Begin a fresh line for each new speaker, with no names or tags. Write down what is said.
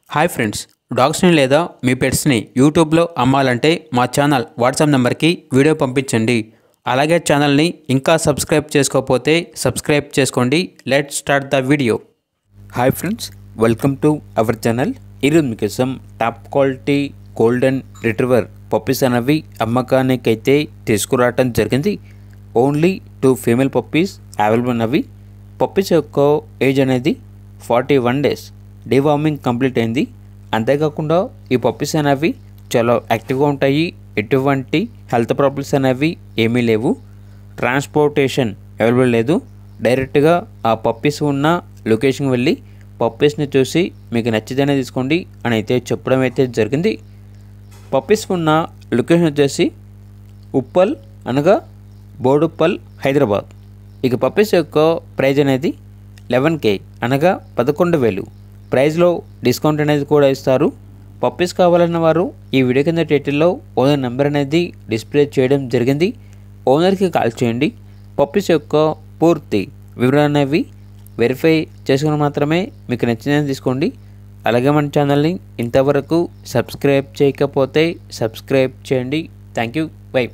Hi friends, డాగ్స్ని లేదా మీ పెట్స్ని యూట్యూబ్లో అమ్మాలంటే మా ఛానల్ వాట్సాప్ నెంబర్కి వీడియో పంపించండి. అలాగే ఛానల్ని ఇంకా సబ్స్క్రైబ్ చేసుకోకపోతే సబ్స్క్రైబ్ చేసుకోండి. Let's start the video. Hi friends, welcome to our channel. ఈరోజు మీకోసం top quality golden retriever puppies అనేవి అమ్మకానికి అయితే తీసుకురావటం జరిగింది. ఓన్లీ 2 ఫీమేల్ పప్పీస్ అవైలబుల్ ఉన్నవి. పప్పీస్ యొక్క ఏజ్ అనేది 41 డేస్. డీవార్మింగ్ కంప్లీట్ అయింది. అంతేకాకుండా ఈ పప్పీస్ అనేవి చాలా యాక్టివ్గా ఉంటాయి. ఎటువంటి హెల్త్ ప్రాబ్లమ్స్ అనేవి ఏమీ లేవు. ట్రాన్స్పోర్టేషన్ అవైలబుల్ లేదు. డైరెక్ట్గా ఆ పప్పీస్ ఉన్న లొకేషన్కి వెళ్ళి పప్పీస్ని చూసి మీకు నచ్చితేనే తీసుకోండి అని అయితే చెప్పడం అయితే జరిగింది. పప్పీస్ ఉన్న లొకేషన్ వచ్చేసి ఉప్పల్ అనగా బోడుప్పల్, హైదరాబాద్. ఇక పప్పీస్ యొక్క ప్రైజ్ అనేది 11K అనగా 11,000. ప్రైజ్లో డిస్కౌంట్ అనేది కూడా ఇస్తారు. పప్పీస్ కావాలన్న వారు ఈ వీడియో కింద టైటిల్లో ఓనర్ నెంబర్ అనేది డిస్ప్లే చేయడం జరిగింది. ఓనర్కి కాల్ చేయండి. పప్పీస్ యొక్క పూర్తి వివరాలు అనేవి వెరిఫై చేసుకుని మాత్రమే మీకు నచ్చినది తీసుకోండి. అలాగే మన ఛానల్ని ఇంతవరకు సబ్స్క్రైబ్ చేయకపోతే సబ్స్క్రైబ్ చేయండి. Thank you. బై.